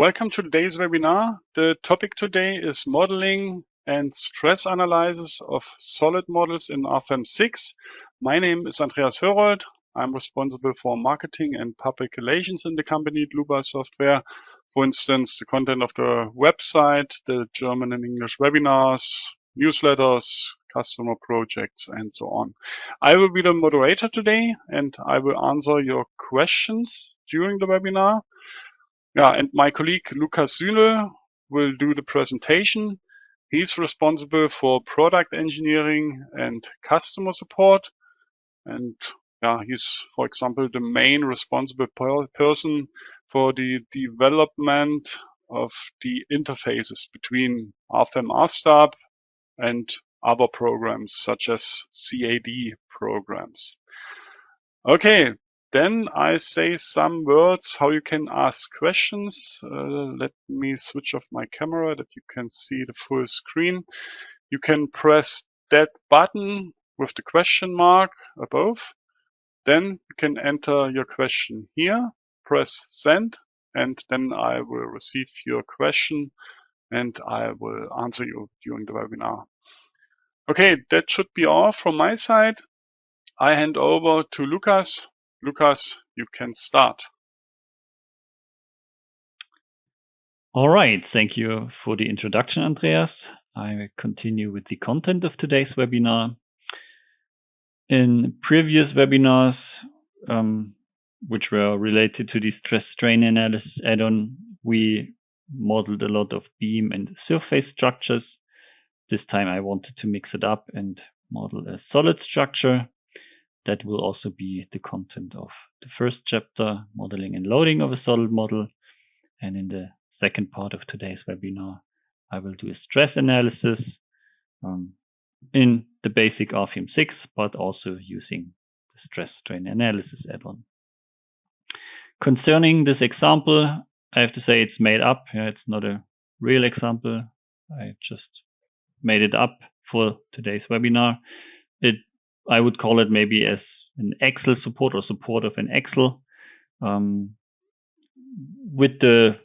Welcome to today's webinar. The topic today is modeling and stress analysis of solid models in RFEM 6. My name is Andreas Hörold. I'm responsible for marketing and public relations in the company Dlubal Software. For instance, the content of the website, the German and English webinars, newsletters, customer projects, and so on. I will be the moderator today, and I will answer your questions during the webinar. Yeah, and my colleague Lukas Süle will do the presentation. He's responsible for product engineering and customer support. And yeah, he's, for example, the main responsible person for the development of the interfaces between RFEM RStab and other programs such as CAD programs. Okay, then I say some words how you can ask questions. Let me switch off my camera that you can see the full screen. You can press that button with the question mark above. Then you can enter your question here, press send, and then I will receive your question and I will answer you during the webinar. Okay, that should be all from my side. I hand over to Lukas. Lukas, you can start. All right, thank you for the introduction, Andreas. I continue with the content of today's webinar. In previous webinars, which were related to the stress-strain analysis add-on, we modeled a lot of beam and surface structures. This time I wanted to mix it up and model a solid structure. That will also be the content of the first chapter, modeling and loading of a solid model. And in the second part of today's webinar, I will do a stress analysis in the basic RFEM 6, but also using the stress-strain analysis add-on. Concerning this example, I have to say it's made up. It's not a real example. I just made it up for today's webinar. I would call it maybe as an Excel support or support of an Excel, with the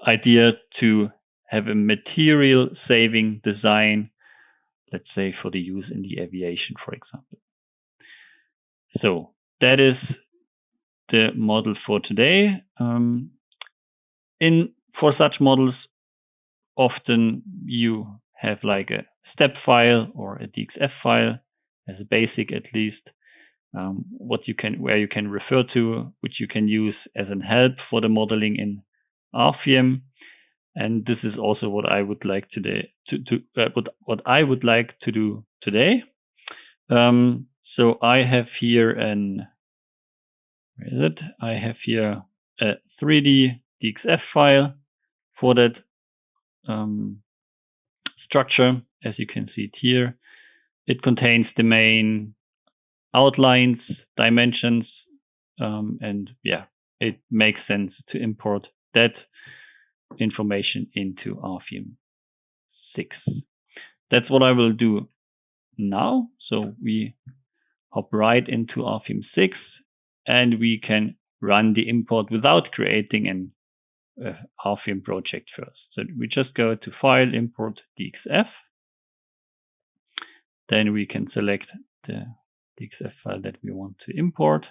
idea to have a material saving design, let's say for the use in the aviation, for example. So that is the model for today. For such models, often you have like a step file or a DXF file as a basic, at least, where you can refer to, which you can use as an help for the modeling in RFEM. And this is also what I would like today what I would like to do today. So I have here I have here a 3D DXF file for that structure. As you can see it here, it contains the main outlines, dimensions, and yeah, it makes sense to import that information into RFEM 6. That's what I will do now. So we hop right into RFEM 6 and we can run the import without creating an RFEM project first. So we just go to File, Import DXF. Then we can select the DXF file that we want to import.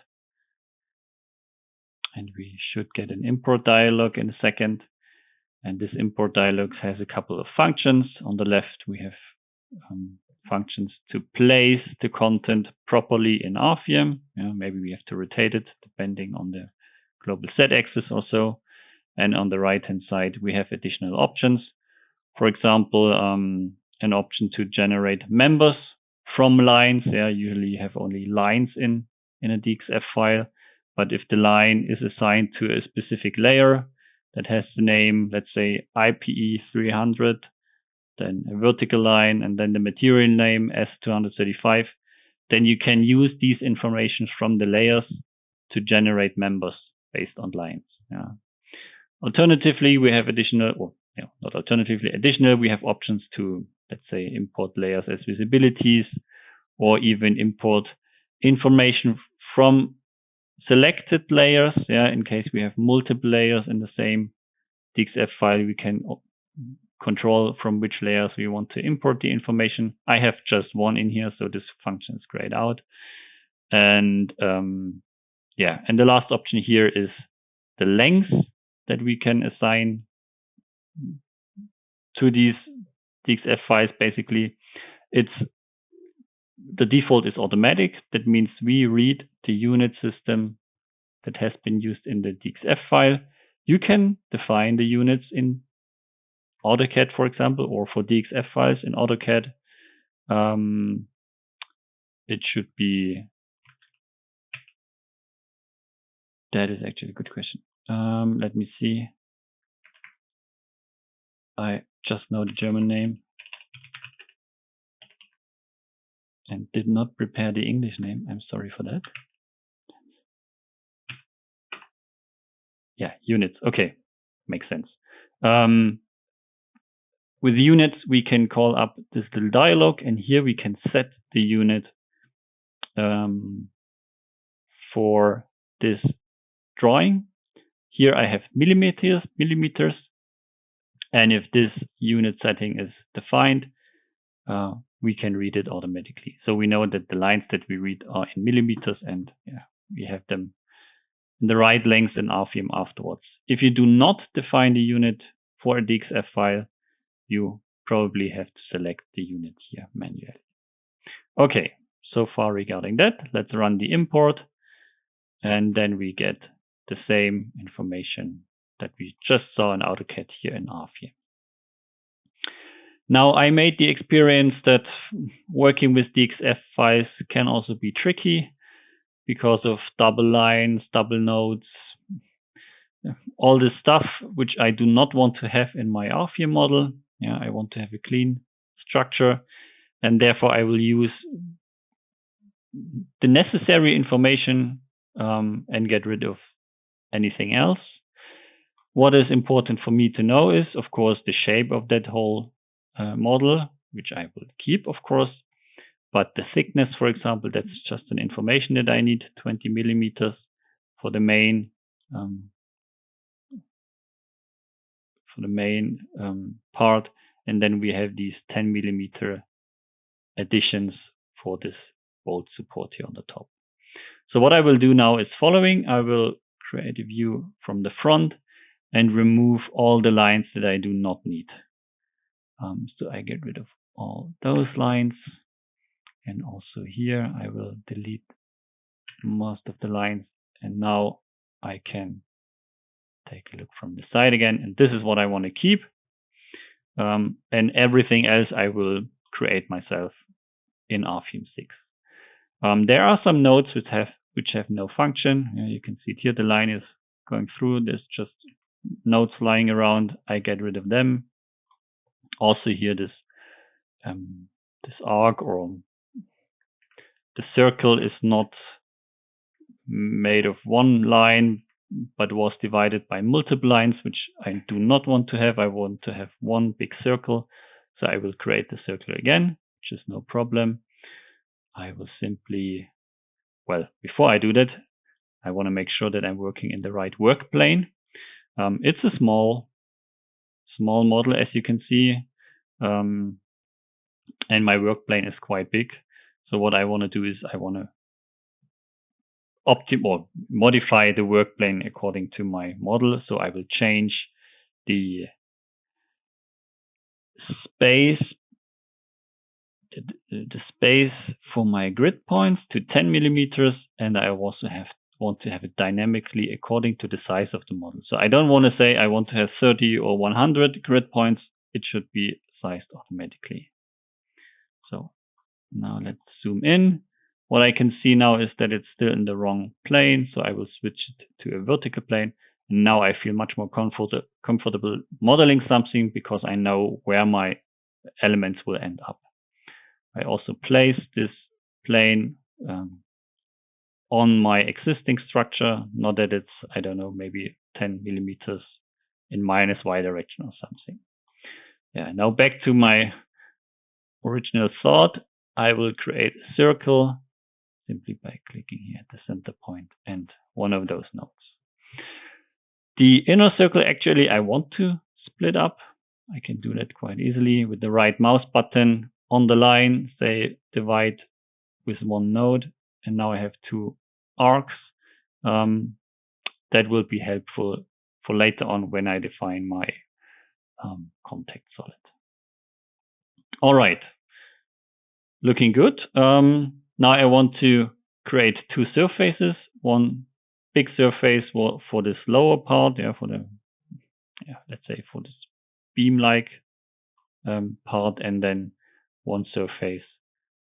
And we should get an import dialog in a second. And this import dialog has a couple of functions. On the left, we have functions to place the content properly in RFEM. Maybe we have to rotate it depending on the global Z-axis or so. And on the right-hand side, we have additional options. For example, an option to generate members from lines. Usually you have only lines in a DXF file. But if the line is assigned to a specific layer that has the name, let's say IPE 300, then a vertical line, and then the material name S235, then you can use these information from the layers to generate members based on lines. Alternatively, we have additional, we have options to, let's say, import layers as visibilities, or even import information from selected layers, in case we have multiple layers in the same DXF file, we can control from which layers we want to import the information. I have just one in here, so this function is grayed out. And yeah, and the last option here is the length that we can assign to these DXF files. Basically, the default is automatic. That means we read the unit system that has been used in the DXF file. You can define the units in AutoCAD, for example, or for DXF files in AutoCAD. It should be, that is actually a good question. Let me see. I just know the German name and did not prepare the English name. I'm sorry for that. Yeah, units. Okay, makes sense. With units, we can call up this little dialog, and here we can set the unit for this drawing. Here I have millimeters, and if this unit setting is defined, we can read it automatically. So we know that the lines that we read are in millimeters, and yeah, we have them in the right length in RFEM afterwards. If you do not define the unit for a DXF file, you probably have to select the unit here manually. Okay, so far regarding that, let's run the import, and then we get the same information that we just saw in AutoCAD here in RFEM. Now, I made the experience that working with DXF files can also be tricky because of double lines, double nodes, all this stuff which I do not want to have in my RFEM model. Yeah, I want to have a clean structure, and therefore I will use the necessary information and get rid of anything else. What is important for me to know is, of course, the shape of that whole model, which I will keep, of course, but the thickness, for example, that's just an information that I need, 20 millimeters for the main part, and then we have these 10 millimeter additions for this bolt support here on the top. So what I will do now is following. I will create a view from the front and remove all the lines that I do not need. So I get rid of all those lines, and also here I will delete most of the lines, and now I can take a look from the side again, and this is what I want to keep, and everything else I will create myself in RFEM 6. There are some nodes which have no function. You can see it here, the line is going through. There's just nodes flying around. I get rid of them. Also here, this arc or the circle is not made of one line, but was divided by multiple lines, which I do not want to have. I want to have one big circle. So I will create the circle again, which is no problem. I will simply, well, before I do that, I want to make sure that I'm working in the right work plane. It's a small model, as you can see, and my work plane is quite big. So what I want to do is I want to modify the work plane according to my model. So I will change the space for my grid points to 10 millimeters, and I also want to have it dynamically according to the size of the model. So I don't want to say I want to have 30 or 100 grid points. It should be sized automatically. So now let's zoom in. What I can see now is that it's still in the wrong plane, so I will switch it to a vertical plane. And now I feel much more comfortable modeling something because I know where my elements will end up. I also place this plane on my existing structure, not that it's, I don't know, maybe 10 millimeters in minus y direction or something. Yeah, now back to my original thought. I will create a circle simply by clicking here at the center point and one of those nodes. The inner circle, actually, I want to split up. I can do that quite easily with the right mouse button on the line, say divide with one node, and now I have two arcs. That will be helpful for later on when I define my contact solid. All right, looking good. Now I want to create two surfaces, one big surface for this lower part, let's say for this beam-like part, and then one surface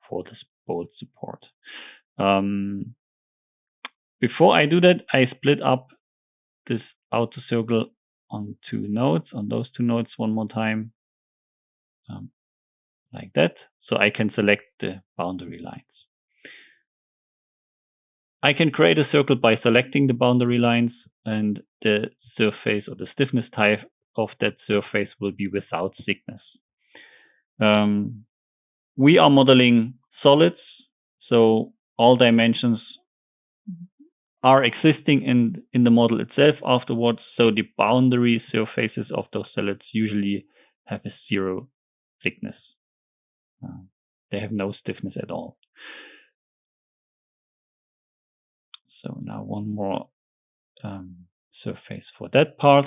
for this bolt support. Before I do that, I split up this outer circle on two nodes, on those two nodes one more time, like that, so I can select the boundary lines. I can create a circle by selecting the boundary lines, and the surface or the stiffness type of that surface will be without thickness. We are modeling solids, so all dimensions are existing in the model itself afterwards, so the boundary surfaces of those solids usually have a zero thickness. They have no stiffness at all. So now one more surface for that part,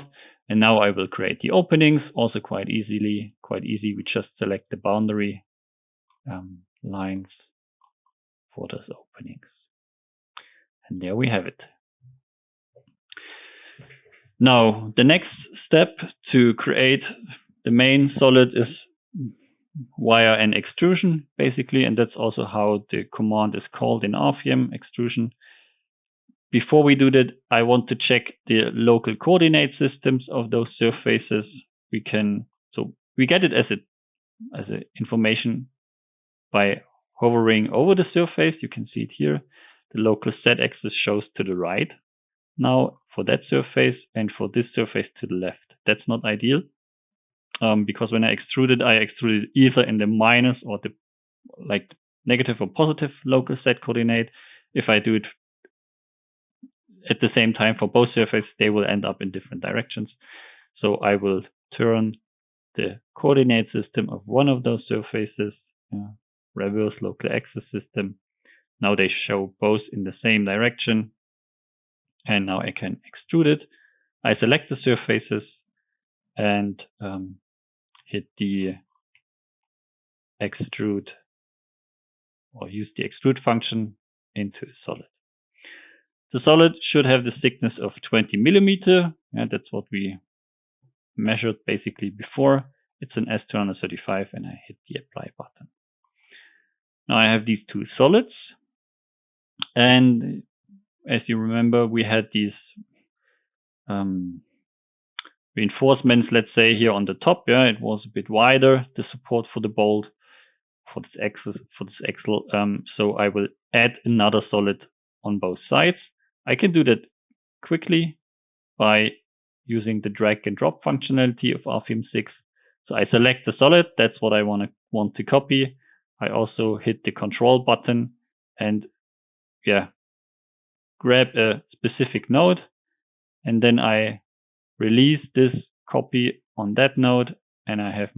and now I will create the openings, also quite easy. We just select the boundary lines for those openings. And there we have it. Now, the next step to create the main solid is via an extrusion, basically, and that's also how the command is called in RFEM, extrusion. Before we do that, I want to check the local coordinate systems of those surfaces. We get it as a information by hovering over the surface. You can see it here. The local z-axis shows to the right now for that surface, and for this surface to the left. That's not ideal, because when I extruded either in the minus or the negative or positive local z coordinate. If I do it at the same time for both surfaces, they will end up in different directions. So I will turn the coordinate system of one of those surfaces, reverse local axis system. Now they show both in the same direction, and now I can extrude it. I select the surfaces and hit the extrude, or use the extrude function into a solid. The solid should have the thickness of 20 millimeter. That's what we measured basically before. It's an S235, and I hit the apply button. Now I have these two solids, and as you remember, we had these reinforcements, let's say here on the top. It was a bit wider, the support for the bolt, for this axle. So I will add another solid on both sides. I can do that quickly by using the drag and drop functionality of RFEM 6. So I select the solid, that's what I want to copy. I also hit the control button and grab a specific node, and then I release this copy on that node, and I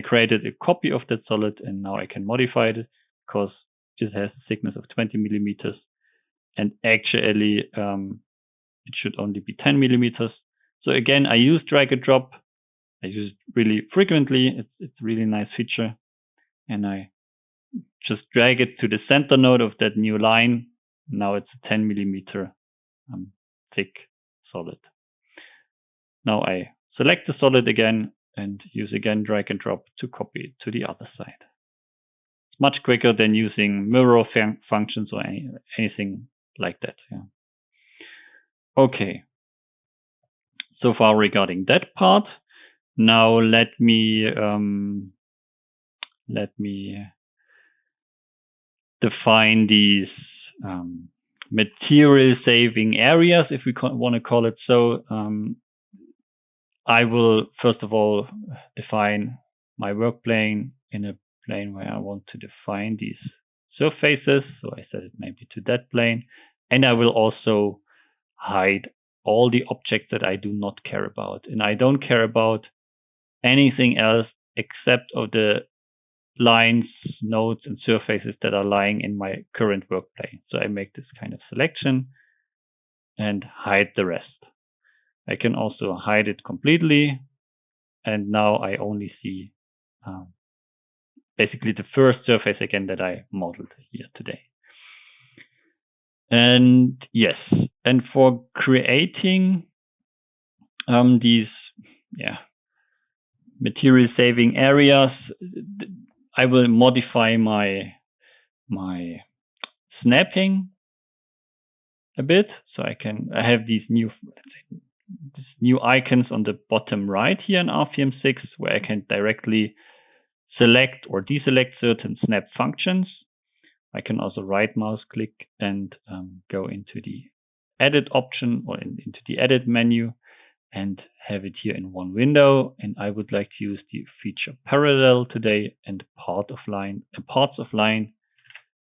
created a copy of that solid, and now I can modify it because it has a thickness of 20 millimeters, and actually it should only be 10 millimeters. So again, I use drag and drop. I use it really frequently. It's a really nice feature, and I just drag it to the center node of that new line. Now it's a 10 millimeter thick solid. Now I select the solid again and use again drag and drop to copy it to the other side. It's much quicker than using mirror functions or anything like that. Okay. So far regarding that part. Now let me define these material saving areas, if we want to call it so. I will first of all define my work plane in a plane where I want to define these surfaces. So I set it maybe to that plane, and I will also hide all the objects that I do not care about. And I don't care about anything else except of the lines, nodes, and surfaces that are lying in my current work plane. So I make this kind of selection and hide the rest. I can also hide it completely. And now I only see basically the first surface again that I modeled here today. And yes, and for creating these material saving areas, I will modify my snapping a bit. So I have these new icons on the bottom right here in RFEM6, where I can directly select or deselect certain snap functions. I can also right mouse click and go into the edit option or into the edit menu and have it here in one window. And I would like to use the feature parallel today and parts of line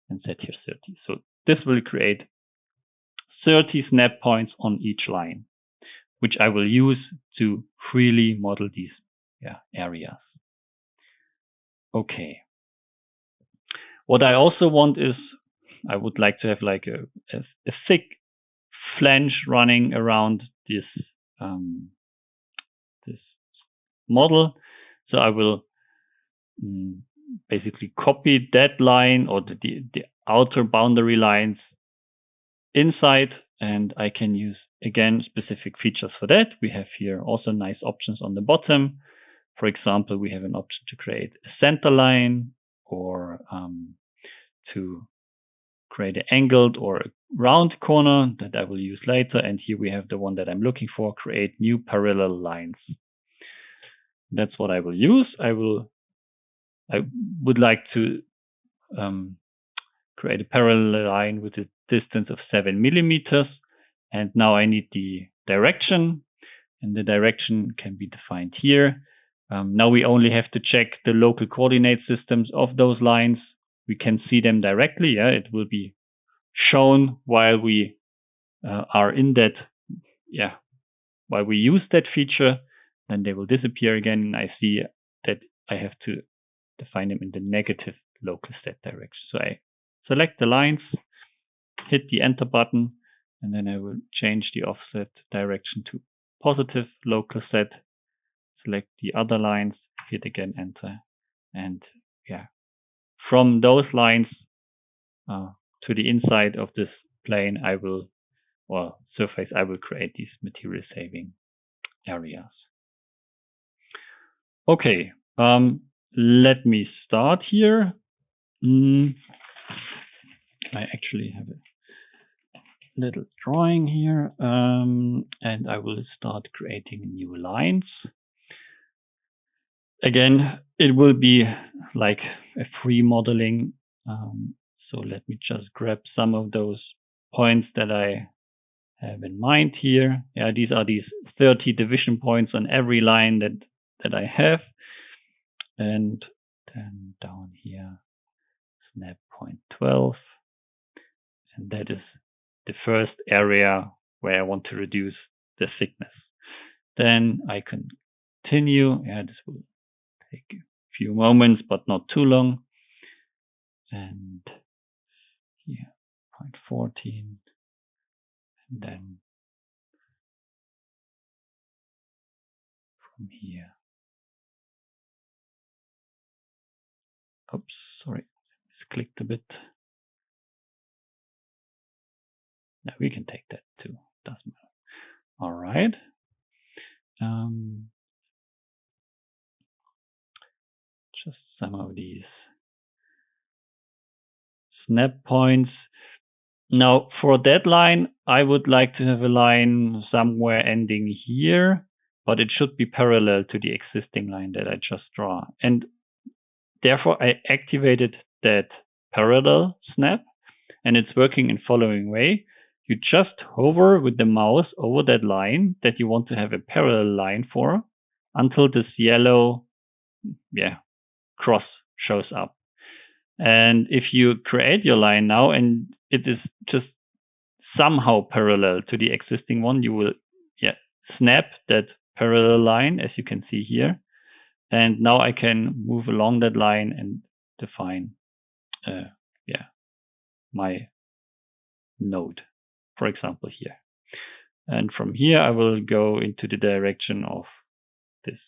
and set here 30. So this will create 30 snap points on each line, which I will use to freely model these areas. Okay. What I also want is, I would like to have like a thick flange running around this this model. So I will basically copy that line or the outer boundary lines inside, and I can use again specific features for that. We have here also nice options on the bottom. For example, we have an option to create a center line or to create an angled or a round corner that I will use later. And here we have the one that I'm looking for, create new parallel lines. That's what I will use. I would like to create a parallel line with a distance of 7 millimeters. And now I need the direction, and the direction can be defined here. Now we only have to check the local coordinate systems of those lines. We can see them directly. Yeah, it will be shown while we are in that. Yeah, while we use that feature, then they will disappear again. And I see that I have to define them in the negative local set direction. So I select the lines, hit the enter button, and then I will change the offset direction to positive local set. Select the other lines, hit again enter, and from those lines to the inside of this plane, surface, I will create these material saving areas. Okay, let me start here. I actually have a little drawing here, and I will start creating new lines. Again, it will be like a free modeling. So let me just grab some of those points that I have in mind here. Yeah, these are these 30 division points on every line that I have. And then down here, snap point 12. And that is the first area where I want to reduce the thickness. Then I can continue. Yeah, this will take a few moments, but not too long. And here, point 14. And then from here. Oops, sorry, misclicked a bit. Now we can take that too, doesn't matter. All right. Just some of these snap points. Now for that line, I would like to have a line somewhere ending here, but it should be parallel to the existing line that I just draw. And therefore I activated that parallel snap, and it's working in following way. You just hover with the mouse over that line that you want to have a parallel line for until this yellow cross shows up. And if you create your line now and it is just somehow parallel to the existing one, you will snap that parallel line, as you can see here. And now I can move along that line and define my node, for example, here. And from here, I will go into the direction of this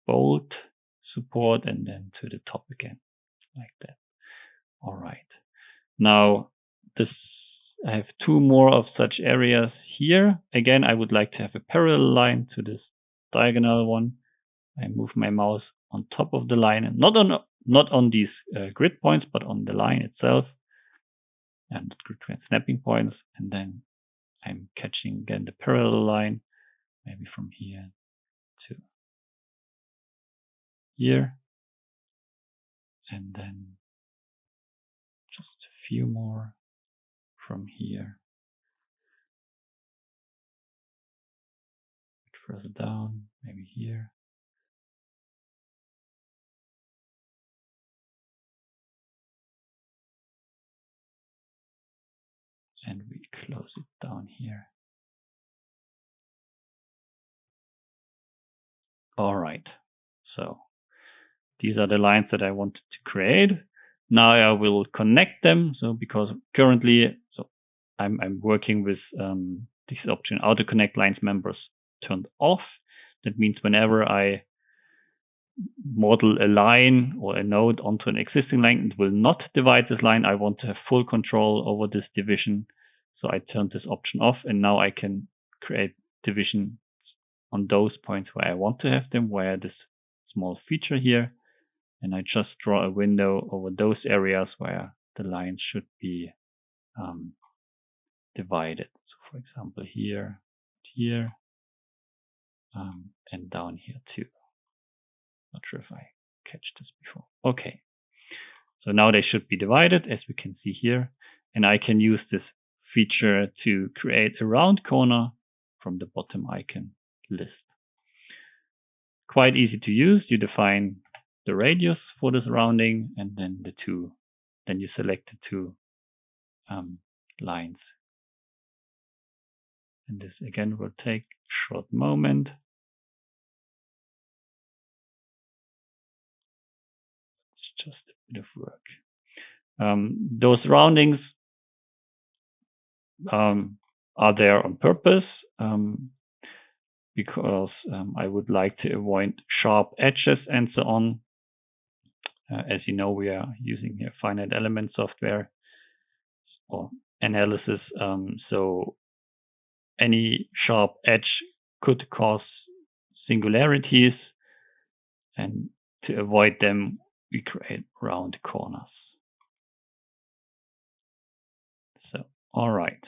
bolt support and then to the top again, like that. All right. Now, I have two more of such areas here. Again, I would like to have a parallel line to this diagonal one. I move my mouse on top of the line, and not on these grid points, but on the line itself, and grid snapping points. And then I'm catching again the parallel line, maybe from here to here, and then just a few more from here, further down, maybe here. And we close it down here. All right. So these are the lines that I wanted to create. Now I will connect them. So because currently, I'm working with this option, auto connect lines members turned off. That means whenever I model a line or a node onto an existing line, it will not divide this line. I want to have full control over this division. So I turned this option off, and now I can create division on those points where I want to have them, where this small feature here, and I just draw a window over those areas where the lines should be divided. So for example, here, and down here too. Not sure if I catch this before. Okay. So now they should be divided, as we can see here, and I can use this feature to create a round corner from the bottom icon list. Quite easy to use. You define the radius for this rounding, and then you select the two lines. And this again will take a short moment. It's just a bit of work. Those roundings are there on purpose because I would like to avoid sharp edges and so on. As you know, we are using here finite element software or analysis. So any sharp edge could cause singularities, and to avoid them, we create round corners. So, all right.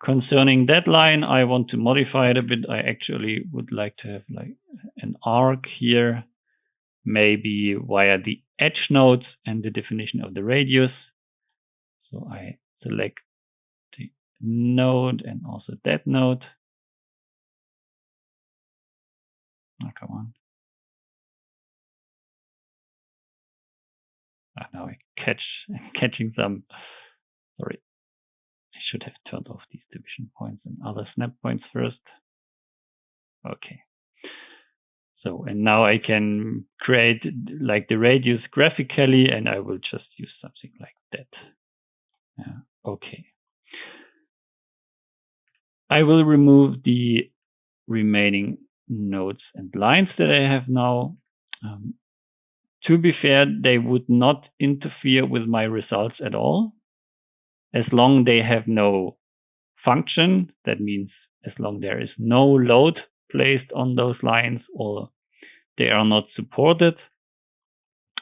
Concerning that line, I want to modify it a bit. I actually would like to have like an arc here, maybe via the edge nodes and the definition of the radius. So I select the node and also that node. Oh, come on. Now I'm catching some. Sorry, I should have turned off these division points and other snap points first. Okay. So, and now I can create like the radius graphically, and I will just use something like that. Okay. I will remove the remaining nodes and lines that I have now. To be fair, they would not interfere with my results at all. As long they have no function, that means as long there is no load placed on those lines or they are not supported,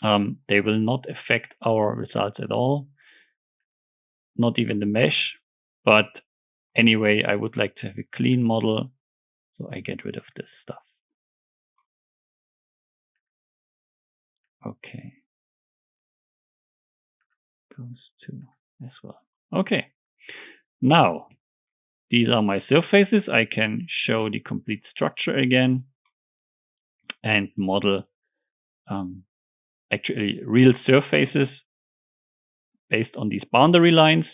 they will not affect our results at all, not even the mesh. But anyway, I would like to have a clean model, so I get rid of this stuff. Okay. Goes to as well. Okay. Now, these are my surfaces. I can show the complete structure again and model actually real surfaces based on these boundary lines.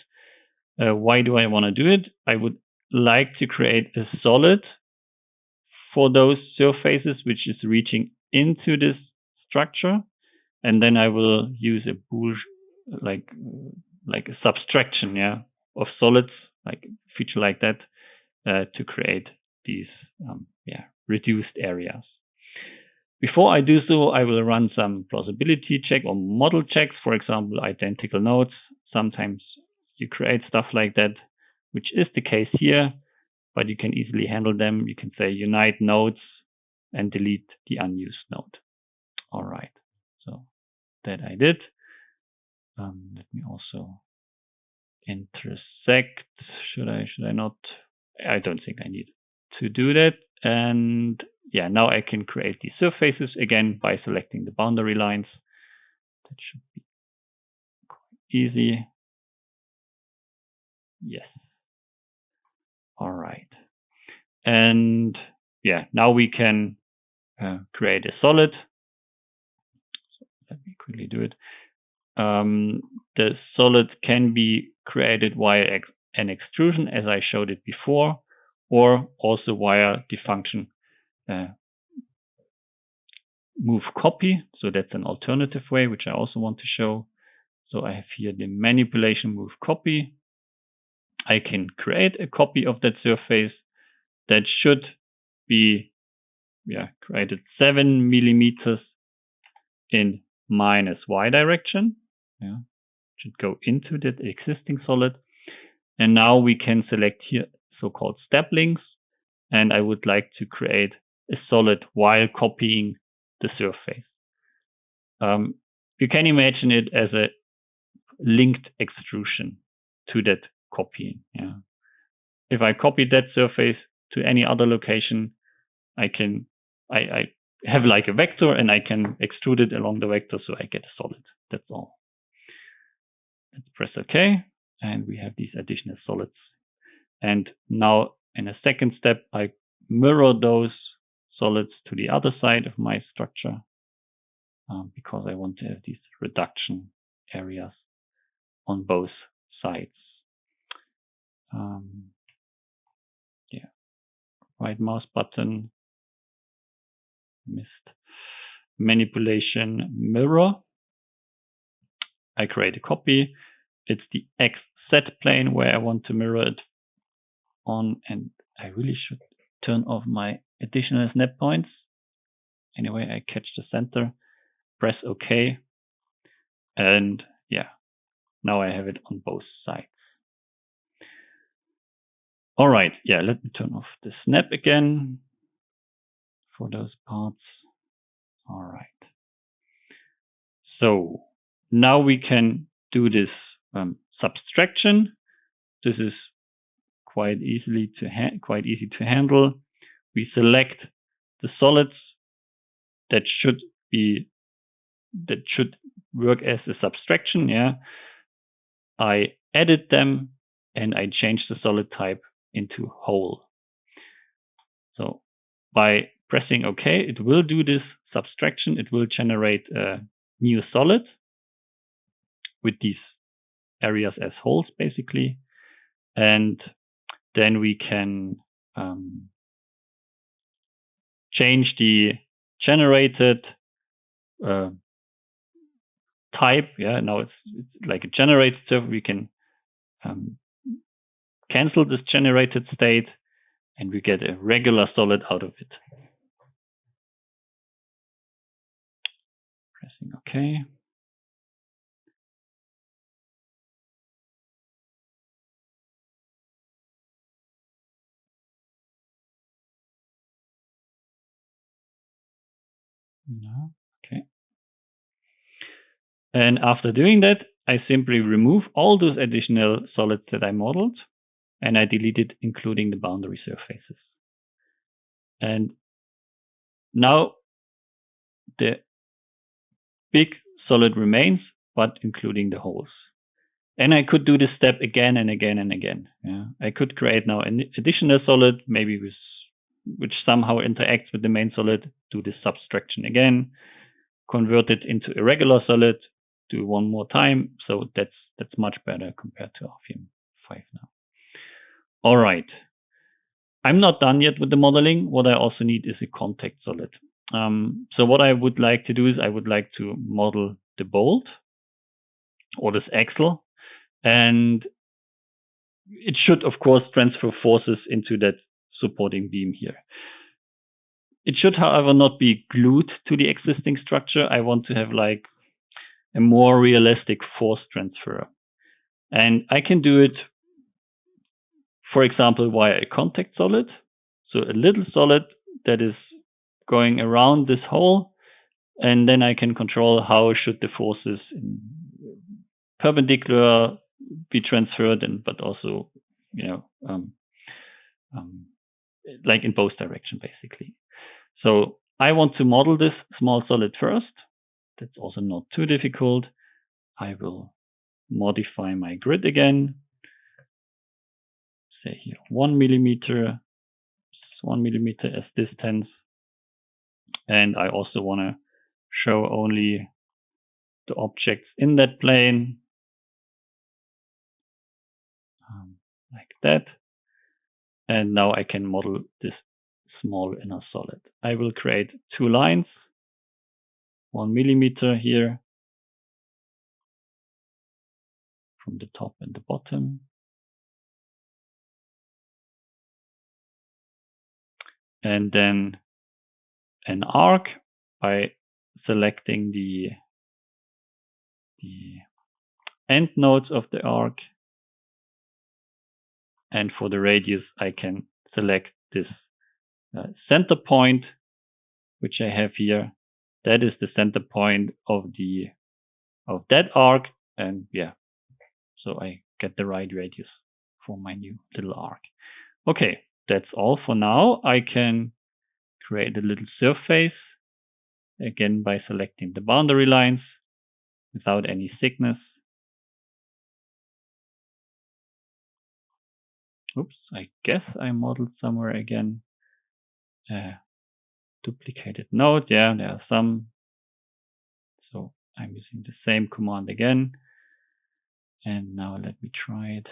Why do I want to do it? I would like to create a solid for those surfaces which is reaching into this structure, and then I will use a bool like a subtraction, of solids, like feature like that, to create these reduced areas. Before I do so, I will run some plausibility check or model checks, for example, identical nodes. Sometimes you create stuff like that, which is the case here, but you can easily handle them. You can say unite nodes and delete the unused node. All right, so that I did. Let me also intersect. Should I not? I don't think I need to do that. And yeah, now I can create these surfaces again by selecting the boundary lines. That should be quite easy. Yes. All right. And yeah, now we can create a solid. So let me quickly do it. The solid can be created via an extrusion, as I showed it before, or also via the function move copy. So that's an alternative way, which I also want to show. So I have here the manipulation move copy. I can create a copy of that surface that should be created 7 millimeters in minus y direction. Should go into that existing solid. And now we can select here so-called step links. And I would like to create a solid while copying the surface. You can imagine it as a linked extrusion to that copying. If I copy that surface to any other location, I have like a vector and I can extrude it along the vector so I get a solid. That's all. Let's press OK, and we have these additional solids. And now in a second step, I mirror those solids to the other side of my structure because I want to have these reduction areas on both sides. Right mouse button, missed, manipulation mirror. I create a copy. It's the XZ plane where I want to mirror it on, and I really should turn off my additional snap points. Anyway, I catch the center, press OK, and yeah, now I have it on both sides. All right, yeah, let me turn off the snap again for those parts. All right. So now we can do this subtraction. This is quite easy to handle. We select the solids that should work as a subtraction. I edit them and I change the solid type into whole. So by pressing OK, it will do this subtraction. It will generate a new solid with these areas as wholes, basically. And then we can change the generated type. Now it's like a generated surface. We can cancel this generated state and we get a regular solid out of it. Pressing OK. No. Okay. And after doing that, I simply remove all those additional solids that I modeled and I delete it, including the boundary surfaces. And now the big solid remains, but including the holes. And I could do this step again and again and again. I could create now an additional solid, maybe which somehow interacts with the main solid, do this subtraction again, convert it into a regular solid, do one more time. So that's much better compared to RFEM 5.9. All right. I'm not done yet with the modeling. What I also need is a contact solid. So what I would like to do is I would like to model the bolt or this axle, and it should, of course, transfer forces into that supporting beam here. It should, however, not be glued to the existing structure. I want to have like a more realistic force transfer. And I can do it, for example, via a contact solid. So a little solid that is going around this hole, and then I can control how should the forces in perpendicular be transferred, and but also, like in both directions, basically. So I want to model this small solid first. That's also not too difficult. I will modify my grid again. Say here 1 millimeter, 1 millimeter as distance. And I also want to show only the objects in that plane, like that. And now I can model this small inner solid. I will create 2 lines, 1 millimeter here from the top and the bottom. And then an arc by selecting the end nodes of the arc. And for the radius, I can select this center point, which I have here. That is the center point of that arc. And yeah, so I get the right radius for my new little arc. Okay, that's all for now. I can create a little surface, again by selecting the boundary lines without any thickness. Oops, I guess I modeled somewhere again. Duplicated node, yeah, there are some. So I'm using the same command again. And now let me try it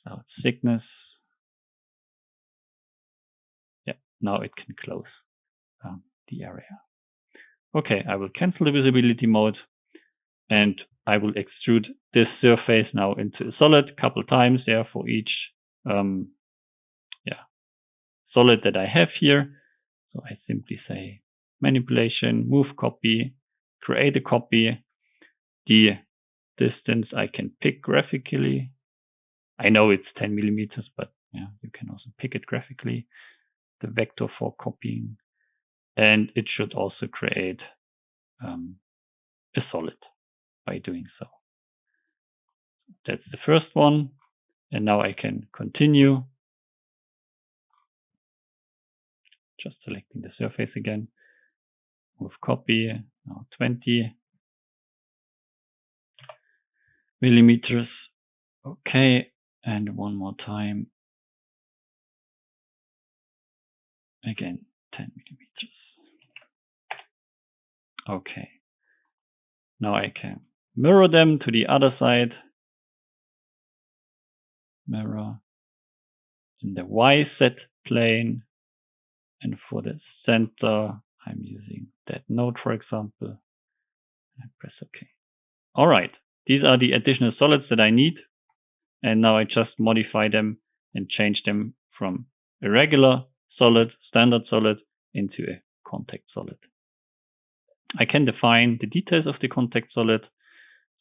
without thickness. Yeah, now it can close the area. Okay, I will cancel the visibility mode, and I will extrude this surface now into a solid a couple times, yeah, for each solid that I have here. So I simply say manipulation, move copy, create a copy. The distance I can pick graphically. I know it's 10 millimeters, but yeah, you can also pick it graphically. The vector for copying, and it should also create a solid by doing so. That's the first one, and now I can continue. Just selecting the surface again. Move copy, now 20 millimeters. Okay, and one more time. Again, 10 millimeters. Okay. Now I can mirror them to the other side. Mirror in the YZ plane. And for the center, I'm using that node, for example. I press OK. All right. These are the additional solids that I need. And now I just modify them and change them from a regular solid, standard solid, into a contact solid. I can define the details of the contact solid.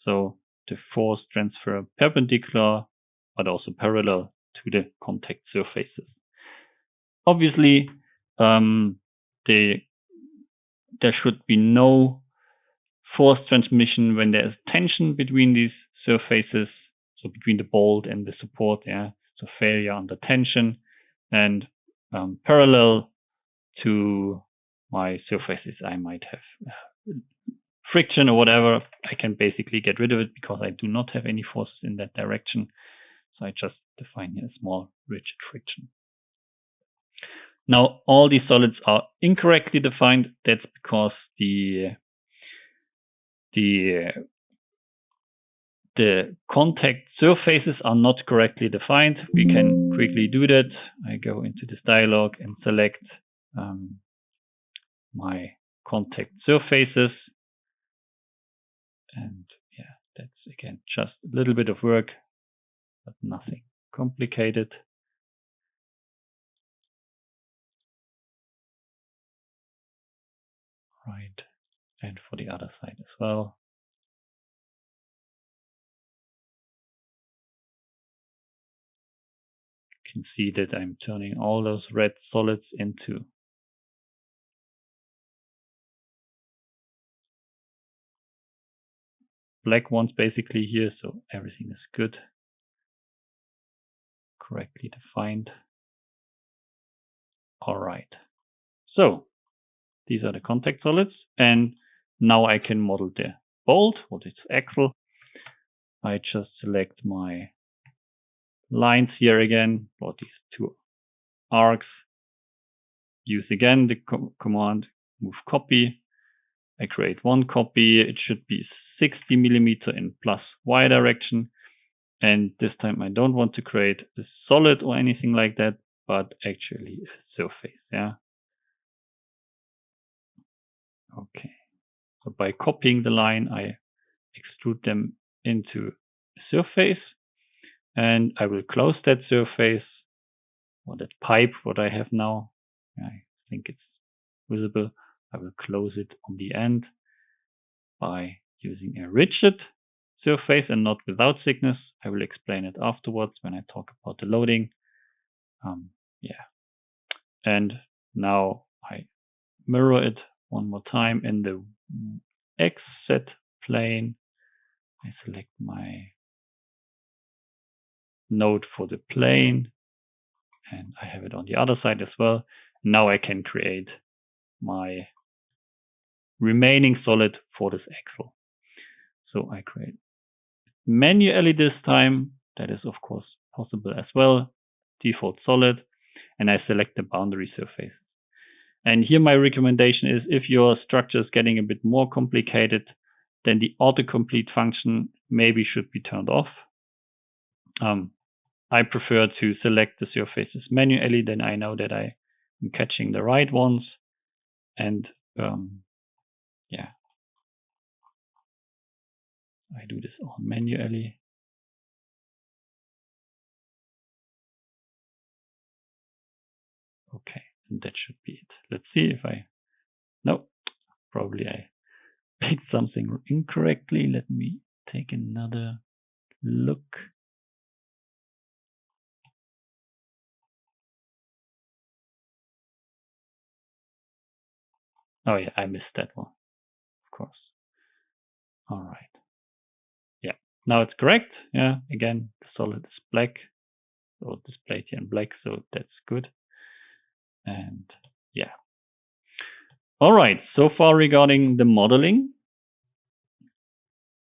So the force transfer perpendicular, but also parallel to the contact surfaces. Obviously, there should be no force transmission when there is tension between these surfaces, so between the bolt and the support, yeah, so failure under tension, and parallel to my surfaces, I might have friction or whatever. I can basically get rid of it because I do not have any forces in that direction. So I just define here a small rigid friction. Now all these solids are incorrectly defined. That's because the the contact surfaces are not correctly defined. We can quickly do that. I go into this dialog and select my contact surfaces. And yeah, that's again just a little bit of work, but nothing complicated. Right, and for the other side as well. You can see that I'm turning all those red solids into black ones basically here, so everything is good, correctly defined. All right, so these are the contact solids, and now I can model the bolt or this axle. I just select my lines here again, or these two arcs. Use again the command move copy. I create one copy. It should be 60 millimeter in plus Y direction. And this time I don't want to create a solid or anything like that, but actually a surface. Yeah. Okay. So by copying the line, I extrude them into a surface, and I will close that surface or that pipe, what I have now. I think it's visible. I will close it on the end by using a rigid surface and not without thickness. I will explain it afterwards when I talk about the loading. Yeah. And now I mirror it one more time in the XZ plane. I select my node for the plane, and I have it on the other side as well. Now I can create my remaining solid for this axle. So I create manually this time. That is of course possible as well. Default solid, and I select the boundary surface. And here my recommendation is, if your structure is getting a bit more complicated, then the autocomplete function maybe should be turned off. I prefer to select the surfaces manually, then I know that I am catching the right ones. And yeah, I do this all manually. Okay, and that should be it. Let's see if no, probably I picked something incorrectly. Let me take another look. Oh yeah, I missed that one, of course. All right. Yeah, now it's correct. Yeah, again, the solid is black, or displayed here in black, so that's good. And yeah. All right, so far regarding the modeling.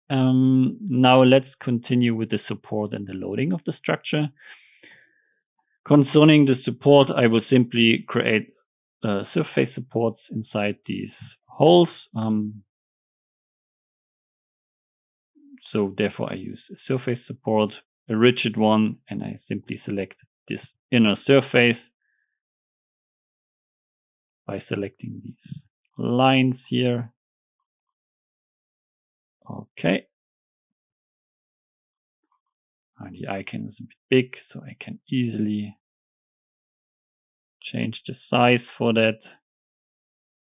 Now let's continue with the support and the loading of the structure. Concerning the support, I will simply create surface supports inside these holes. So therefore I use a surface support, a rigid one, and I simply select this inner surface by selecting these lines here. Okay. And the icon is a bit big, so I can easily change the size for that.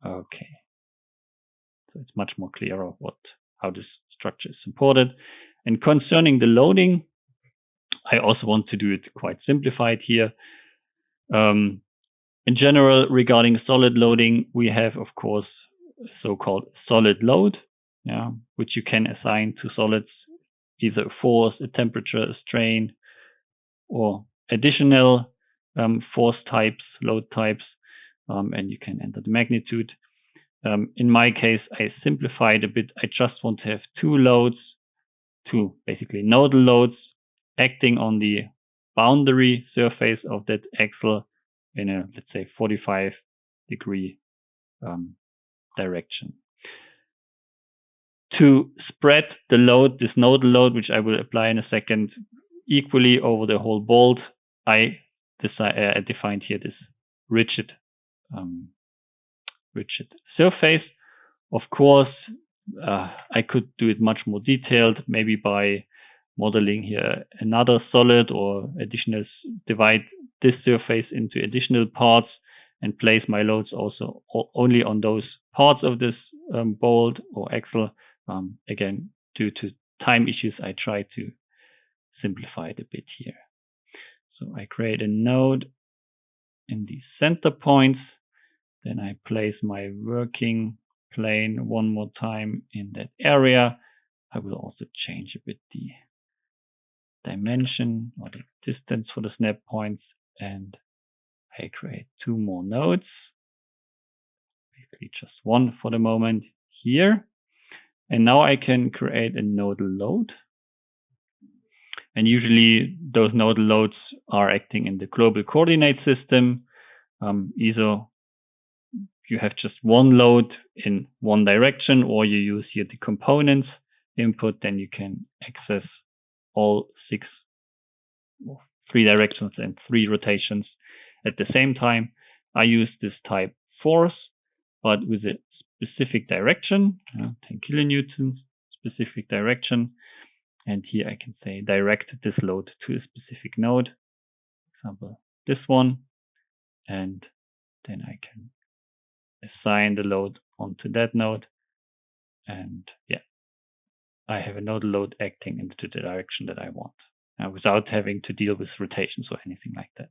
Okay. So it's much more clearer how this structure is supported. And concerning the loading, I also want to do it quite simplified here. In general, regarding solid loading, we have, of course, so-called solid load, yeah, which you can assign to solids, either a force, a temperature, a strain, or additional force types, load types, and you can enter the magnitude. In my case, I simplified a bit. I just want to have two loads, two basically nodal loads, acting on the boundary surface of that axle in a, let's say, 45 degree direction. to spread the load, this nodal load, which I will apply in a second, equally over the whole bolt, I defined here this rigid surface. Of course, I could do it much more detailed, maybe by modeling here another solid or divide this surface into additional parts and place my loads also only on those parts of this bolt or axle. Again, due to time issues, I try to simplify it a bit here. So I create a node in these center points. Then I place my working plane one more time in that area. I will also change a bit the dimension or the distance for the snap points, and I create 2 more nodes, basically just one for the moment here. And now I can create a nodal load. And usually those nodal loads are acting in the global coordinate system. Either you have just one load in one direction, or you use here the components input, then you can access all 3 directions and 3 rotations at the same time. I use this type force, but with a specific direction, 10 kilonewtons, specific direction. And here I can say direct this load to a specific node, for example, this one. And then I can assign the load onto that node. And yeah, I have a nodal load acting into the direction that I want, without having to deal with rotations or anything like that.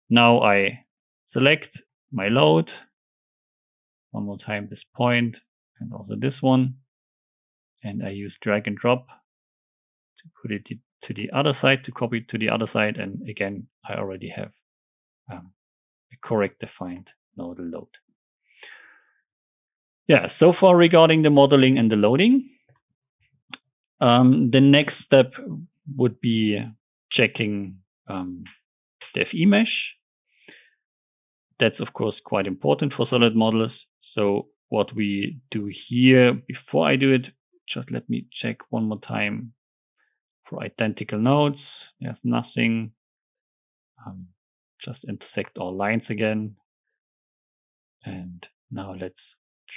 Now I select my load, one more time this point, and also this one. And I use drag and drop to put it to the other side, to copy it to the other side. And again, I already have a correct defined nodal load. Yeah, so far regarding the modeling and the loading. The next step would be checking the FE mesh. That's of course quite important for solid models. So what we do here, before I do it, just let me check one more time for identical nodes. There's nothing. Just intersect all lines again. And now let's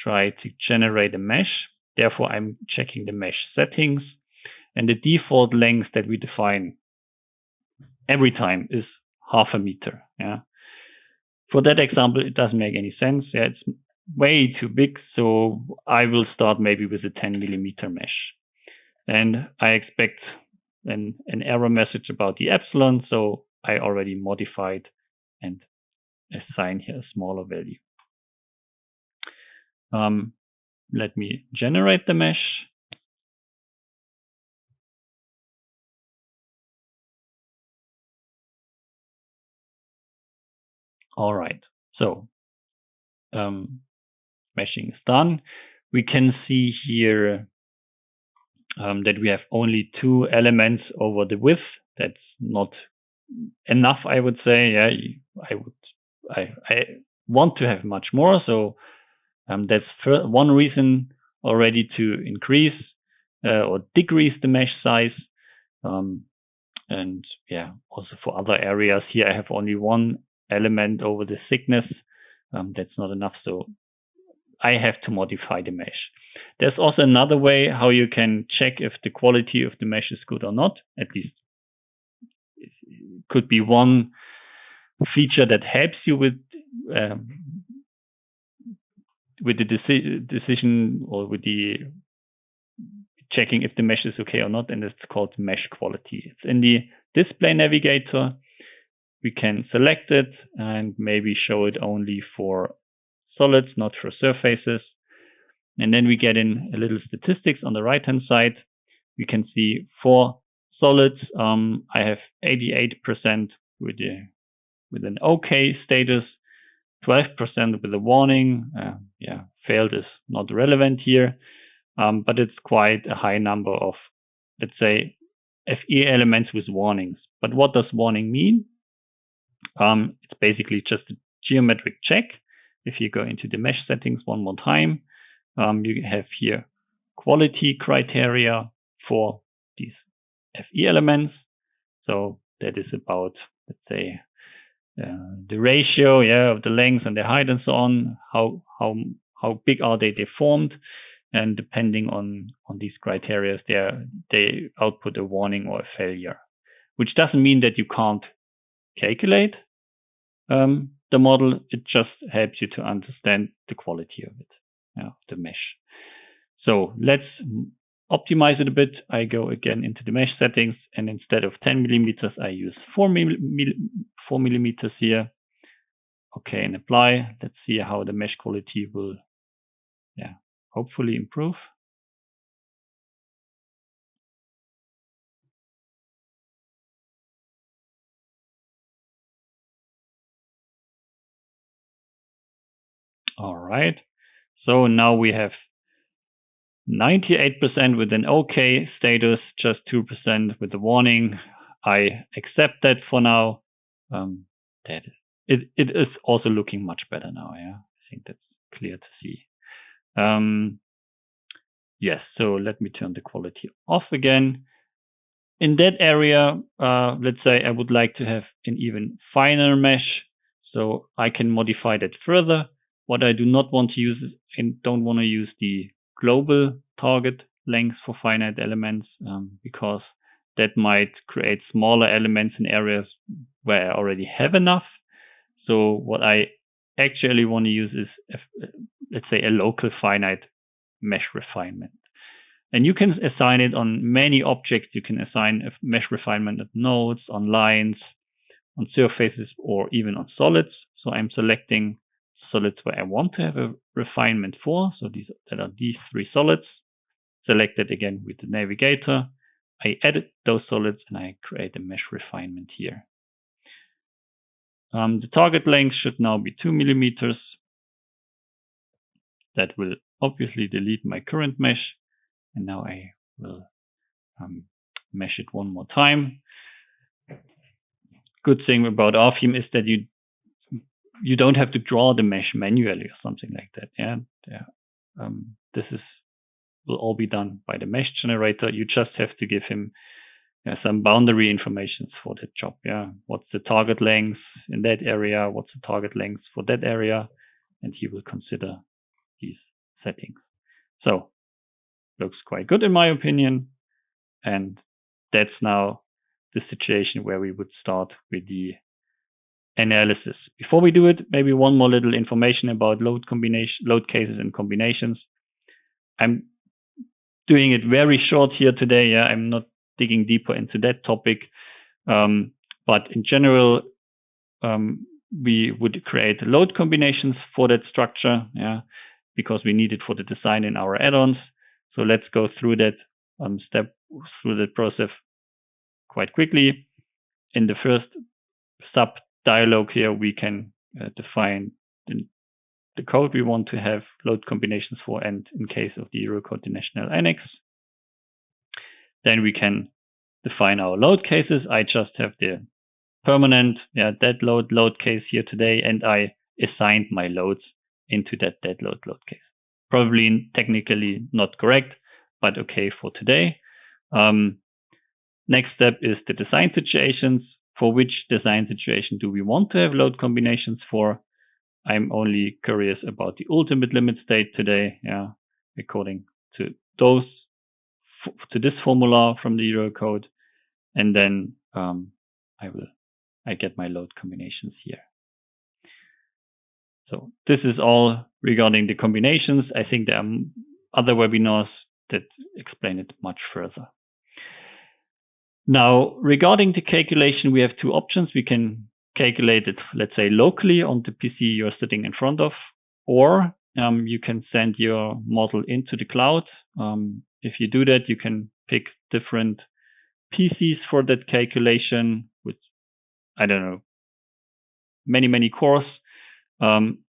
try to generate a mesh. Therefore, I'm checking the mesh settings. And the default length that we define every time is 0.5 meter. Yeah. For that example, it doesn't make any sense. Yeah, it's way too big. So I will start maybe with a 10 millimeter mesh. And I expect an error message about the epsilon. So I already modified and assign here a smaller value. Let me generate the mesh. All right, so meshing is done. We can see here that we have only 2 elements over the width. That's not enough, I would say. Yeah, I want to have much more. So that's one reason already to increase or decrease the mesh size. And yeah, also for other areas here, I have only 1 element over the thickness. That's not enough. So I have to modify the mesh. There's also another way how you can check if the quality of the mesh is good or not. At least it could be one feature that helps you with the decision or with the checking if the mesh is okay or not, and it's called mesh quality. It's in the display navigator. We can select it and maybe show it only for solids, not for surfaces. And then we get in a little statistics on the right hand side. We can see for solids, I have 88% with an OK status, 12% with a warning. Yeah, failed is not relevant here, but it's quite a high number of, let's say, FE elements with warnings. But what does warning mean? It's basically just a geometric check. If you go into the mesh settings one more time, you have here quality criteria for these FE elements. So that is about, let's say, the ratio, of the length and the height and so on. How big are they deformed? And depending on these criteria, they output a warning or a failure, which doesn't mean that you can't calculate the model. It just helps you to understand the quality of it, the mesh. So let's optimize it a bit. I go again into the mesh settings, and instead of 10 millimeters, I use 4 millimeters here. Okay, and apply. Let's see how the mesh quality will, hopefully improve. All right. So now we have 98% with an OK status, just 2% with the warning. I accept that for now. That it is also looking much better now. I think that's clear to see. Yes, so let me turn the quality off again. In that area, let's say I would like to have an even finer mesh, so I can modify that further. What I do not want to use is, I don't want to use the global target length for finite elements, because that might create smaller elements in areas where I already have enough. So what I actually want to use is, let's say, a local finite mesh refinement. And you can assign it on many objects. You can assign a mesh refinement on nodes, on lines, on surfaces, or even on solids. So I'm selecting solids where I want to have a refinement for. So that are these 3 solids. Selected again with the navigator. I edit those solids and I create a mesh refinement here. The target length should now be 2 millimeters. That will obviously delete my current mesh. And now I will mesh it one more time. Good thing about RFEM is that you don't have to draw the mesh manually or something like that. This will all be done by the mesh generator. You just have to give him some boundary information for that job. What's the target length in that area? What's the target length for that area? And he will consider these settings. So looks quite good in my opinion. And that's now the situation where we would start with the analysis. Before we do it, maybe one more little information about load cases and combinations. I'm doing it very short here today. I'm not digging deeper into that topic. But in general, we would create load combinations for that structure, because we need it for the design in our add-ons. So let's go through that through the process quite quickly. In the first sub dialog here, we can define the code we want to have load combinations for, and in case of the Eurocode, the national annex. Then we can define our load cases. I just have the permanent dead load case here today, and I assigned my loads into that dead load case. Probably technically not correct, but okay for today. Next step is the design situations. For which design situation do we want to have load combinations for? I'm only curious about the ultimate limit state today, according to this formula from the Eurocode, and then I get my load combinations here. So this is all regarding the combinations. I think there are other webinars that explain it much further. Now, regarding the calculation, we have 2 options. We can calculate it, let's say, locally on the PC you're sitting in front of, or you can send your model into the cloud. If you do that, you can pick different PCs for that calculation with, I don't know, many cores,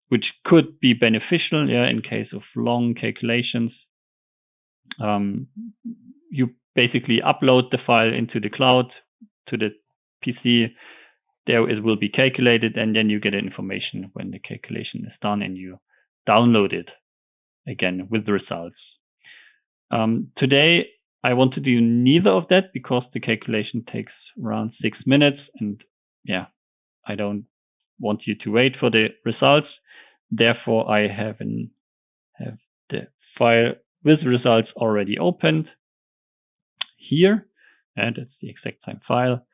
which could be beneficial in case of long calculations. You basically upload the file into the cloud to the PC. There it will be calculated, and then you get information when the calculation is done, and you download it again with the results. Today, I want to do neither of that because the calculation takes around 6 minutes, and yeah, I don't want you to wait for the results. Therefore, I have the file with results already opened here, and it's the exact same file,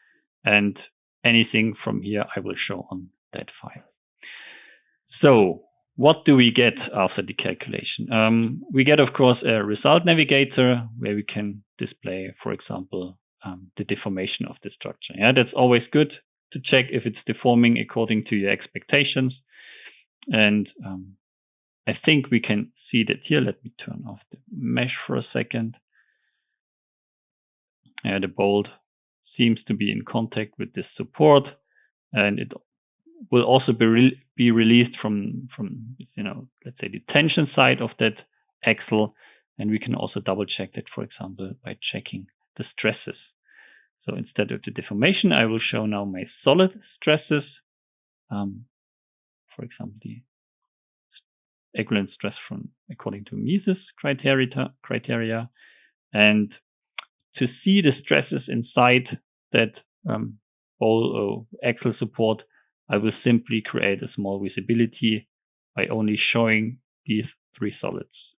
and anything from here I will show on that file. So what do we get after the calculation? We get, of course, a result navigator where we can display, for example, the deformation of the structure. Yeah, that's always good to check if it's deforming according to your expectations. And I think we can see that here. Let me turn off the mesh for a second. The bolt seems to be in contact with this support, and it will also be released from let's say the tension side of that axle, and we can also double check that, for example, by checking the stresses. So instead of the deformation, I will show now my solid stresses. For example, the equivalent stress from according to Mises criteria, and to see the stresses inside that axle support, I will simply create a small visibility by only showing these three solids.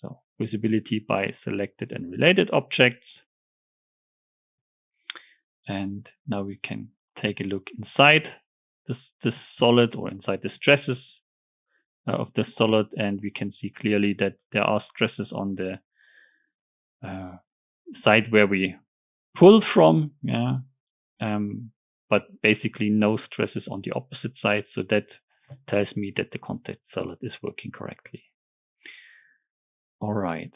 So visibility by selected and related objects. And now we can take a look inside this solid, or inside the stresses of the solid, and we can see clearly that there are stresses on the side where we pull from, but basically no stresses on the opposite side. So that tells me that the contact solid is working correctly. All right.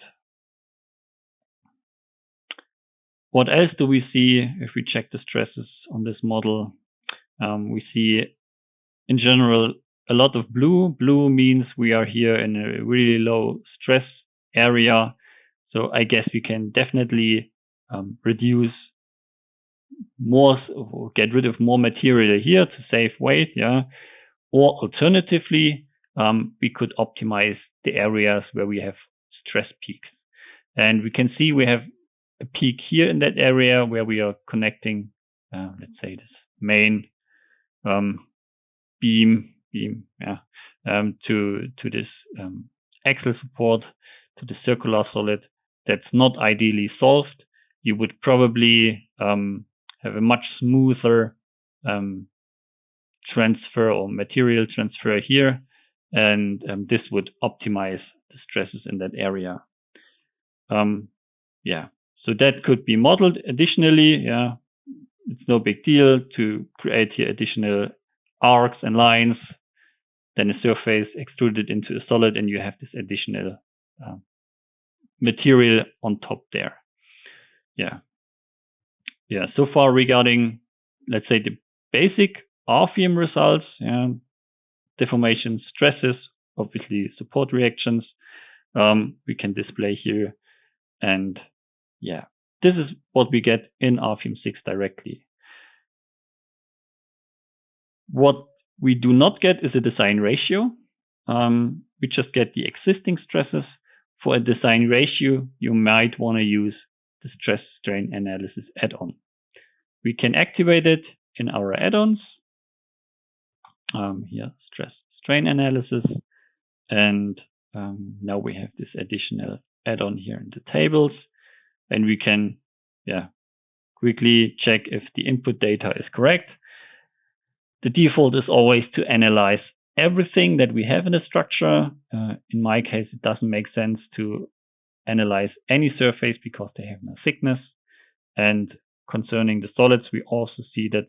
What else do we see if we check the stresses on this model? We see in general a lot of blue. Blue means we are here in a really low stress area. So I guess we can definitely reduce more, or get rid of more material here to save weight. Yeah. Or alternatively, we could optimize the areas where we have stress peaks. And we can see we have a peak here in that area where we are connecting, let's say, this main beam, to this axle support, to the circular solid. That's not ideally solved. You would probably have a much smoother transfer or material transfer here, and this would optimize the stresses in that area. So that could be modeled additionally. It's no big deal to create here additional arcs and lines, then a surface extruded into a solid, and you have this additional material on top there. So far regarding, let's say, the basic RFEM results, deformation, stresses, obviously support reactions, we can display here. And this is what we get in RFEM 6 directly. What we do not get is a design ratio. We just get the existing stresses. For a design ratio, you might want to use the stress strain analysis add-on. We can activate it in our add-ons. Here, stress strain analysis. And now we have this additional add-on here in the tables. And we can quickly check if the input data is correct. The default is always to analyze everything that we have in a structure. In my case, it doesn't make sense to analyze any surface because they have no thickness. And concerning the solids, we also see that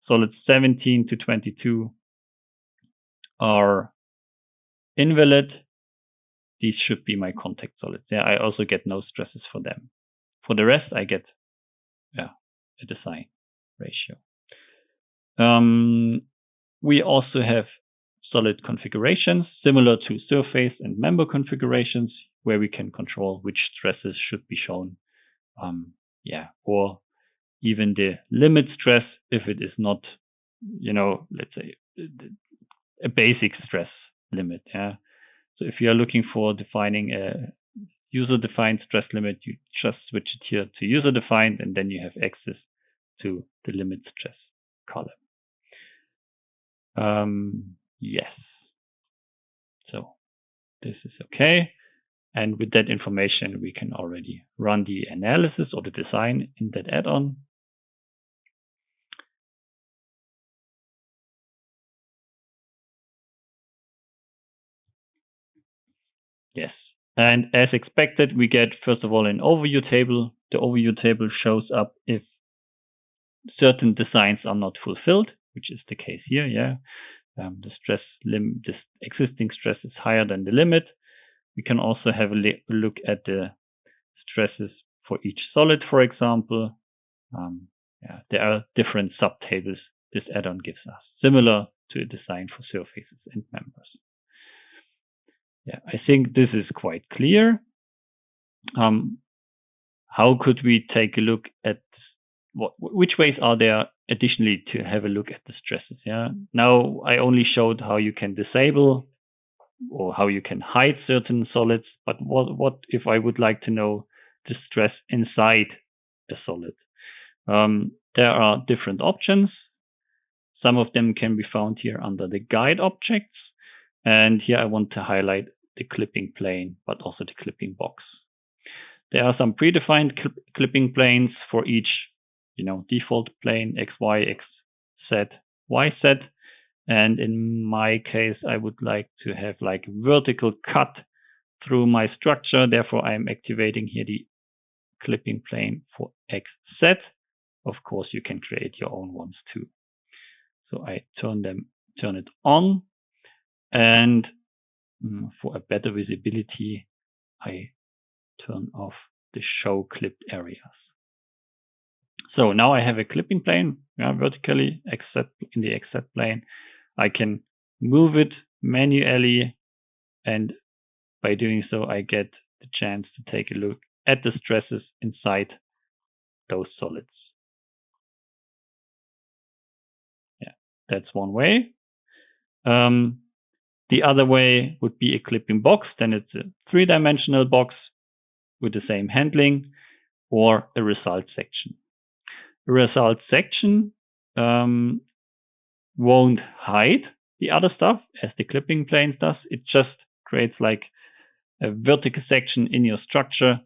solids 17 to 22 are invalid. These should be my contact solids. I also get no stresses for them. For the rest, I get a design ratio. We also have solid configurations similar to surface and member configurations, where we can control which stresses should be shown, or even the limit stress if it is not, let's say, a basic stress limit. So if you are looking for defining a user-defined stress limit, you just switch it here to user-defined, and then you have access to the limit stress column. Yes. So this is okay. And with that information, we can already run the analysis or the design in that add-on. Yes. And as expected, we get, first of all, an overview table. The overview table shows up if certain designs are not fulfilled, which is the case here. Yeah. The stress limit, this existing stress is higher than the limit. We can also have a look at the stresses for each solid, for example. There are different subtables this add-on gives us, similar to a design for surfaces and members. Yeah, I think this is quite clear. How could we take a look at which ways are there additionally to have a look at the stresses? Yeah. Now I only showed how you can disable or how you can hide certain solids, but what if I would like to know the stress inside a solid? There are different options. Some of them can be found here under the guide objects. And here I want to highlight the clipping plane, but also the clipping box. There are some predefined clipping planes for each, default plane, X, Y, X, Z, Y, Z. And in my case, I would like to have like vertical cut through my structure. Therefore, I'm activating here the clipping plane for X, Z. Of course, you can create your own ones too. So I turn it on, and for a better visibility, I turn off the show clipped areas. So now I have a clipping plane vertically, except in the XZ plane. I can move it manually, and by doing so, I get the chance to take a look at the stresses inside those solids. Yeah, that's one way. The other way would be a clipping box. Then it's a three-dimensional box with the same handling, or a result section. A result section won't hide the other stuff as the clipping plane does. It just creates like a vertical section in your structure,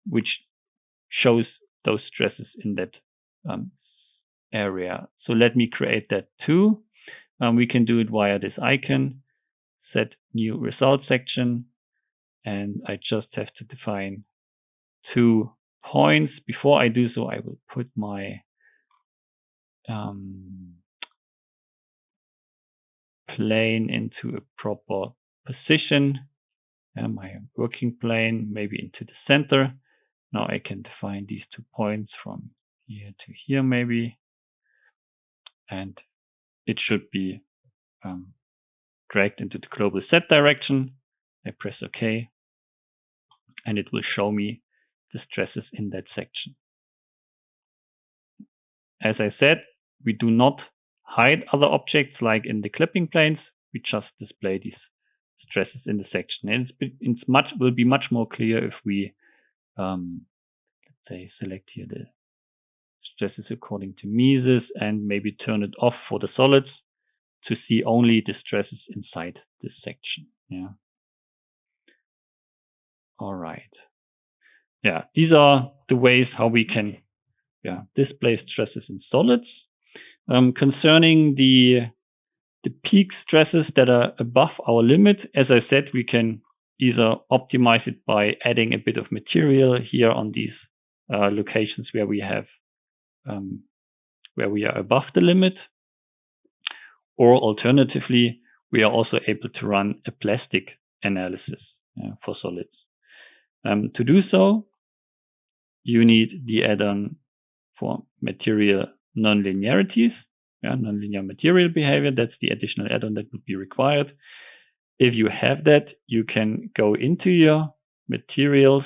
which shows those stresses in that area. So let me create that too. We can do it via this icon, set new result section, and I just have to define 2 points. Before I do so, I will put my plane into a proper position, my working plane maybe into the center. Now I can define these 2 points from here to here maybe, and it should be dragged into the global Z direction. I press OK, and it will show me the stresses in that section. As I said, we do not hide other objects like in the clipping planes. We just display these stresses in the section. And it will be much more clear if we, let's say, select here the stresses according to Mises and maybe turn it off for the solids to see only the stresses inside this section. Yeah. All right. Yeah, these are the ways how we can display stresses in solids. Concerning the peak stresses that are above our limit, as I said, we can either optimize it by adding a bit of material here on these locations where we have where we are above the limit, or alternatively, we are also able to run a plastic analysis for solids. To do so, you need the add-on for material nonlinearities, nonlinear material behavior. That's the additional add-on that would be required. If you have that, you can go into your materials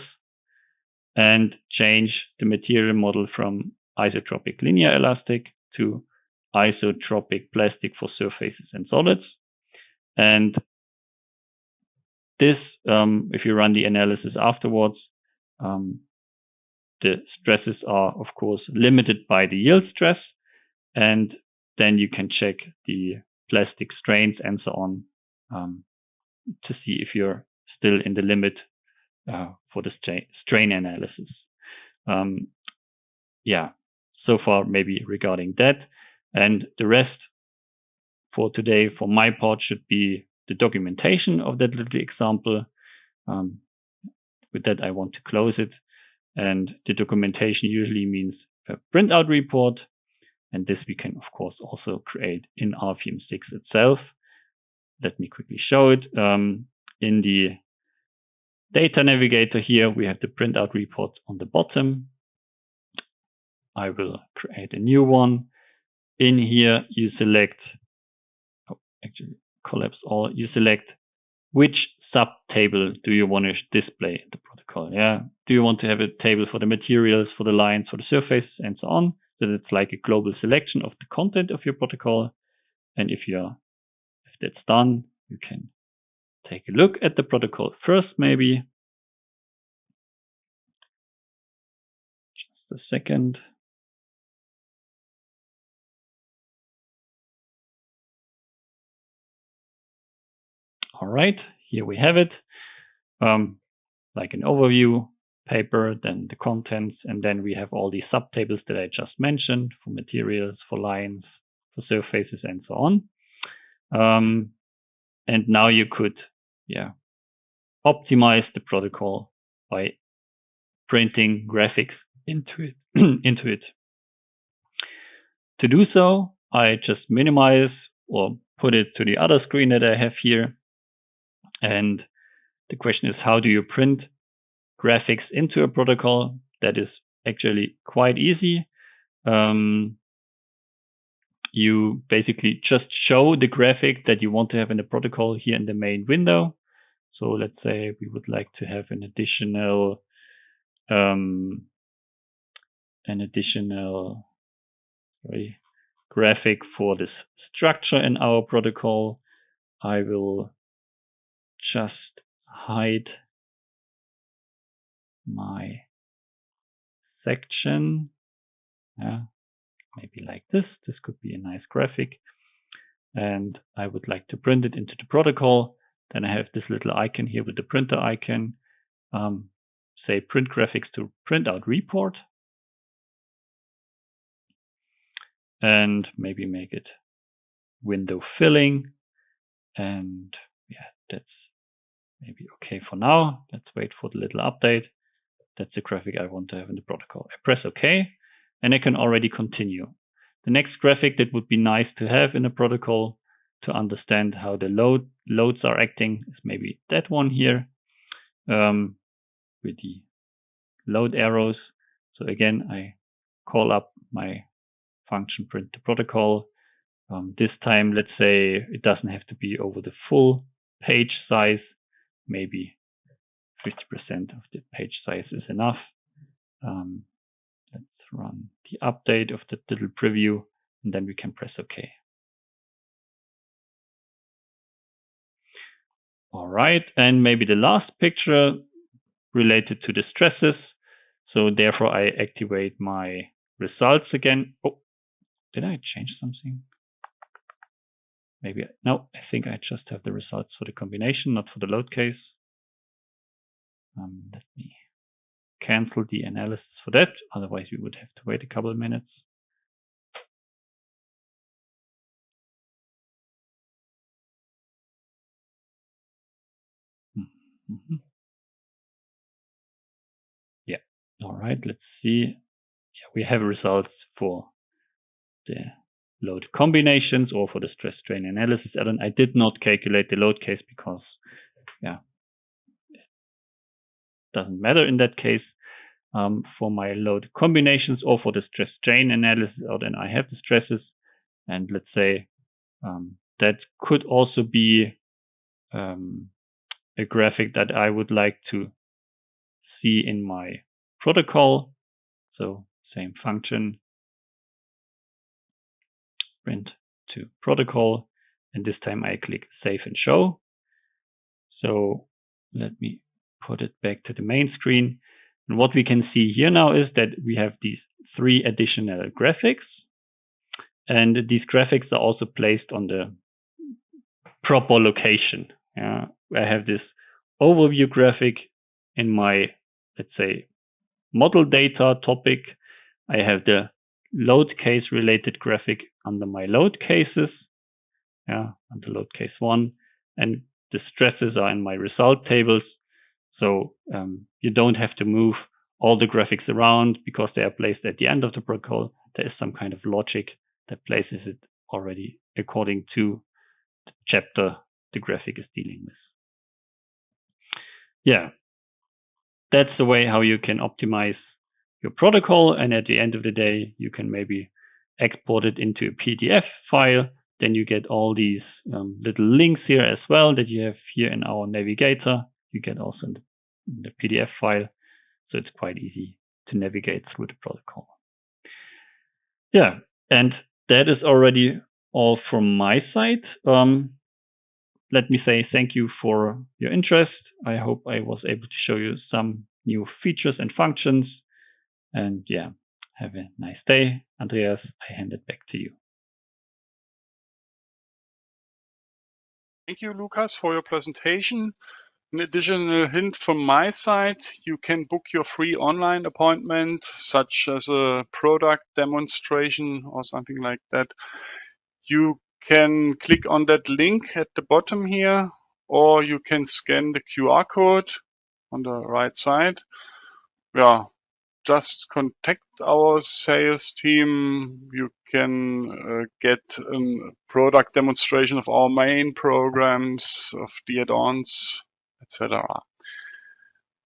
and change the material model from isotropic linear elastic to isotropic plastic for surfaces and solids. And this, if you run the analysis afterwards, the stresses are, of course, limited by the yield stress, and then you can check the plastic strains and so on to see if you're still in the limit for the strain analysis. Yeah, so far maybe regarding that. And the rest for today, for my part, should be the documentation of that little example. With that, I want to close it. And the documentation usually means a printout report. And this we can, of course, also create in RFEM 6 itself. Let me quickly show it. In the data navigator here, we have the printout report on the bottom. I will create a new one. In here, you select, actually collapse all, you select which subtable do you want to display in the protocol. Yeah, do you want to have a table for the materials, for the lines, for the surface, and so on? So it's like a global selection of the content of your protocol. And if that's done, you can take a look at the protocol first, maybe. Just a second. All right, here we have it. Like an overview paper, then the contents, and then we have all these subtables that I just mentioned for materials, for lines, for surfaces, and so on. And now you could, optimize the protocol by printing graphics into it. To do so, I just minimize or put it to the other screen that I have here. And the question is, how do you print graphics into a protocol? That is actually quite easy. You basically just show the graphic that you want to have in the protocol here in the main window. So let's say we would like to have an additional graphic for this structure in our protocol. I will just hide my section. Maybe like this. This could be a nice graphic. And I would like to print it into the protocol. Then I have this little icon here with the printer icon. Say print graphics to printout report. And maybe make it window filling. And that's maybe okay for now. Let's wait for the little update. That's the graphic I want to have in the protocol. I press OK, and I can already continue. The next graphic that would be nice to have in a protocol to understand how the loads are acting is maybe that one here with the load arrows. So again, I call up my function print the protocol. This time, let's say it doesn't have to be over the full page size. Maybe 50% of the page size is enough. Let's run the update of the little preview, and then we can press OK. All right, and maybe the last picture related to the stresses. So therefore, I activate my results again. Oh, did I change something? Maybe, no, I think I just have the results for the combination, not for the load case. Let me cancel the analysis for that. Otherwise, we would have to wait a couple of minutes. Yeah. All right. Let's see. Yeah, we have results for the load combinations or for the stress strain analysis. I did not calculate the load case because, it doesn't matter in that case. For my load combinations or for the stress strain analysis, then I have the stresses, and let's say that could also be a graphic that I would like to see in my protocol. So same function, print to protocol, and this time I click save and show. So let me put it back to the main screen. And what we can see here now is that we have these 3 additional graphics. And these graphics are also placed on the proper location. I have this overview graphic in my, let's say, model data topic. I have the load case related graphic under my load cases, under load case 1, and the stresses are in my result tables. So you don't have to move all the graphics around because they are placed at the end of the protocol. There is some kind of logic that places it already according to the chapter the graphic is dealing with. Yeah, that's the way how you can optimize your protocol, and at the end of the day you can maybe export it into a PDF file. Then you get all these little links here as well that you have here in our navigator. You get also in the PDF file, so it's quite easy to navigate through the protocol. Yeah, and that is already all from my side. Let me say thank you for your interest. I hope I was able to show you some new features and functions. And yeah, have a nice day. Andreas, I hand it back to you. Thank you, Lukas, for your presentation. An additional hint from my side, you can book your free online appointment, such as a product demonstration or something like that. You can click on that link at the bottom here, or you can scan the QR code on the right side. Yeah, just contact our sales team. You can get a product demonstration of our main programs, of the add-ons, etc.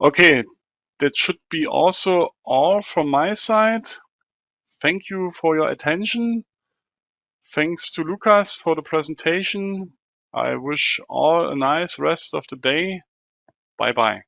Okay, that should be also all from my side. Thank you for your attention. Thanks to Lukas for the presentation. I wish all a nice rest of the day. Bye-bye.